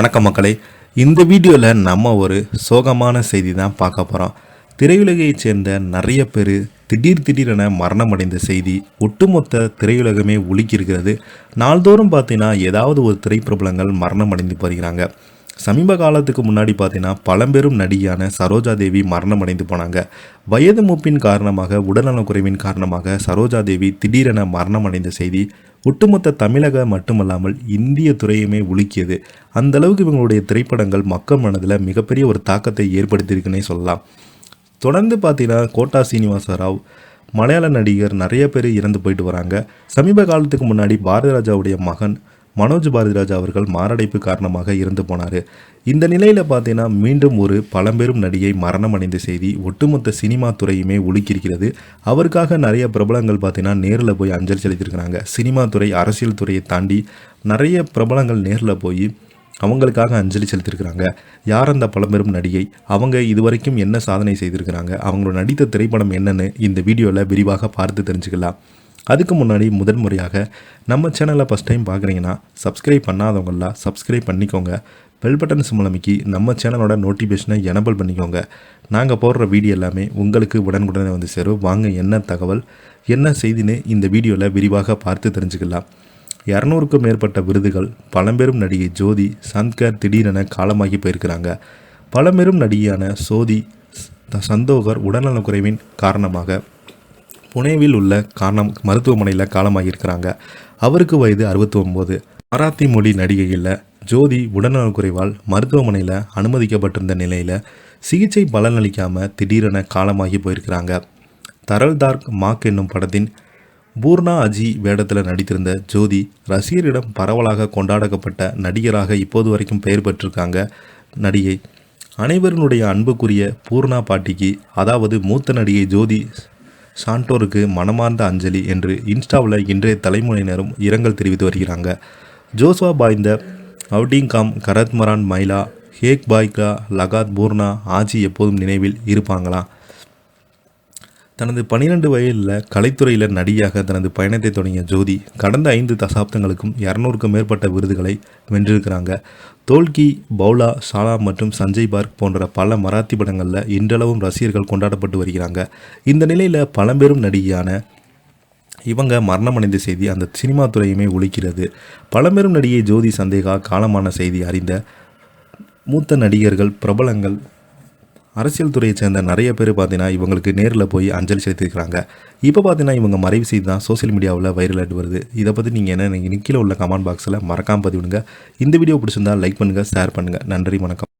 வணக்கம் மக்களே. இந்த வீடியோவில் நம்ம ஒரு சோகமான செய்தி தான் பார்க்க போகிறோம். திரையுலகைச் சேர்ந்த நிறைய பேர் திடீரென மரணம் அடைந்த செய்தி ஒட்டுமொத்த திரையுலகமே உலுக்கியிருக்கிறது. நாள்தோறும் பார்த்தீங்கன்னா ஏதாவது ஒரு திரைப்பிரபலங்கள் மரணம் அடைந்து வருகிறாங்க. சமீப காலத்துக்கு முன்னாடி பார்த்தீங்கன்னா பழம்பெரும் நடிகையான சரோஜா தேவி மரணம் அடைந்து போனாங்க. வயது மூப்பின் காரணமாக, உடல்நலக்குறைவின் காரணமாக சரோஜா தேவி திடீரென மரணம் அடைந்த செய்தி ஒட்டுமொத்த தமிழக மட்டுமல்லாமல் இந்திய துறையுமே உலுக்கியது. அந்த அளவுக்கு இவங்களுடைய திரைப்படங்கள் மக்கள் மனதில் மிகப்பெரிய ஒரு தாக்கத்தை ஏற்படுத்தியிருக்குன்னே சொல்லலாம். தொடர்ந்து பார்த்தீங்கன்னா கோட்டா சீனிவாச ராவ், மலையாள நடிகர் நிறைய பேர் இறந்து போயிட்டு வராங்க. சமீப காலத்துக்கு முன்னாடி பாரதிராஜாவுடைய மகன் மனோஜ் பாரதிராஜா அவர்கள் மாரடைப்பு காரணமாக இறந்து போனார். இந்த நிலையில் பார்த்தீங்கன்னா மீண்டும் ஒரு பழம்பெரும் நடிகை மரணம் அடைந்த செய்தி ஒட்டுமொத்த சினிமா துறையுமே உலுக்கியிருக்கிறது. அவருக்காக நிறைய பிரபலங்கள் பார்த்தீங்கன்னா நேரில் போய் அஞ்சலி செலுத்தியிருக்கிறாங்க. சினிமா துறை, அரசியல் துறையை தாண்டி நிறைய பிரபலங்கள் நேரில் போய் அவங்களுக்காக அஞ்சலி செலுத்தியிருக்கிறாங்க. யார் அந்த பழம்பெரும் நடிகை, அவங்க இதுவரைக்கும் என்ன சாதனை செய்திருக்கிறாங்க, அவங்களோட நடித்த திரைப்படம் என்னன்னு இந்த வீடியோவில் விரிவாக பார்த்து தெரிஞ்சுக்கலாம். அதுக்கு முன்னாடி முதன்முறையாக நம்ம சேனலை ஃபஸ்ட் டைம் பார்க்குறீங்கன்னா சப்ஸ்கிரைப் பண்ணாதவங்களாம் சப்ஸ்கிரைப் பண்ணிக்கோங்க. பெல் பட்டன் சிம்பளமைக்கு நம்ம சேனலோட நோட்டிஃபிகேஷனை எனபிள் பண்ணிக்கோங்க. நாங்கள் போடுற வீடியோ எல்லாமே உங்களுக்கு உடனுக்குடனே வந்து சேரும். வாங்க என்ன தகவல் என்ன செய்தின்னு இந்த வீடியோவில் விரிவாக பார்த்து தெரிஞ்சுக்கலாம். 200க்கும் மேற்பட்ட விருதுகள். பழம்பெரும் நடிகை ஜோதி சங்கர் திடீரென காலமாகி போயிருக்கிறாங்க. பழம்பெரும் நடிகையான சோதி சந்தோகர் உடல்நலக்குறைவின் காரணமாக புனேவில் உள்ள மருத்துவமனையில் காலமாகியிருக்கிறாங்க. அவருக்கு வயது 69. மராத்தி மொழி நடிகையில் ஜோதி உடல்நலக்குறைவால் மருத்துவமனையில் அனுமதிக்கப்பட்டிருந்த நிலையில் சிகிச்சை பலனளிக்காமல் திடீரென காலமாகி போயிருக்கிறாங்க. தரல்தார்க் மாக் என்னும் படத்தின் பூர்ணா அஜி வேடத்தில் நடித்திருந்த ஜோதி ரசிகரிடம் பரவலாக கொண்டாடப்பட்ட நடிகராக இப்போது வரைக்கும் பெயர் பெற்றிருக்காங்க. நடிகை அனைவருடைய அன்புக்குரிய பூர்ணா பாட்டிக்கு, அதாவது மூத்த நடிகை ஜோதி சாண்டோருக்கு மனமார்ந்த அஞ்சலி என்று இன்ஸ்டாவில் இன்றைய தலைமுறையினரும் இரங்கல் தெரிவித்து வருகிறாங்க. ஜோஸ்வா பாய்ந்த அவுடிங்காம், கரத்மரான் மைலா, ஹேக் பாய்கா, லகாத் பூர்ணா ஆஜி எப்போதும் நினைவில் இருப்பாங்களா? தனது 12 வயதில் கலைத்துறையில் நடிகையாக தனது பயணத்தை தொடங்கிய ஜோதி கடந்த 5 தசாப்தங்களுக்கும் 200க்கும் மேற்பட்ட விருதுகளை வென்றிருக்கிறாங்க. தோல்கி, பவுலா, ஷாலா மற்றும் சஞ்சய் பார்க் போன்ற பல மராத்தி படங்களில் இன்றளவும் ரசிகர்கள் கொண்டாடப்பட்டு வருகிறாங்க. இந்த நிலையில் பழம்பெரும் நடிகையான இவங்க மரணமடைந்த செய்தி அந்த சினிமா துறையுமே ஒலிக்கிறது. பழம்பெரும் நடிகை ஜோதி சந்தேகா காலமான செய்தி அறிந்த மூத்த நடிகர்கள், பிரபலங்கள், அரசியல் துறையை சேர்ந்த நிறைய பேர் பார்த்தீங்கன்னா இவங்களுக்கு நேரில் போய் அஞ்சலி செலுத்திருக்கிறாங்க. இப்போ பார்த்தீங்கன்னா இவங்க மறைவு செய்தி தான் சோசியல் மீடியாவில் வைரல் ஆகிட்டு வருது. இதை பற்றி நீங்கள் என்ன கீழே உள்ள கமெண்ட் பாக்ஸில் மறக்காமல் பதிவிடுங்க. இந்த வீடியோ பிடிச்சிருந்தால் லைக் பண்ணுங்கள், ஷேர் பண்ணுங்கள். நன்றி, வணக்கம்.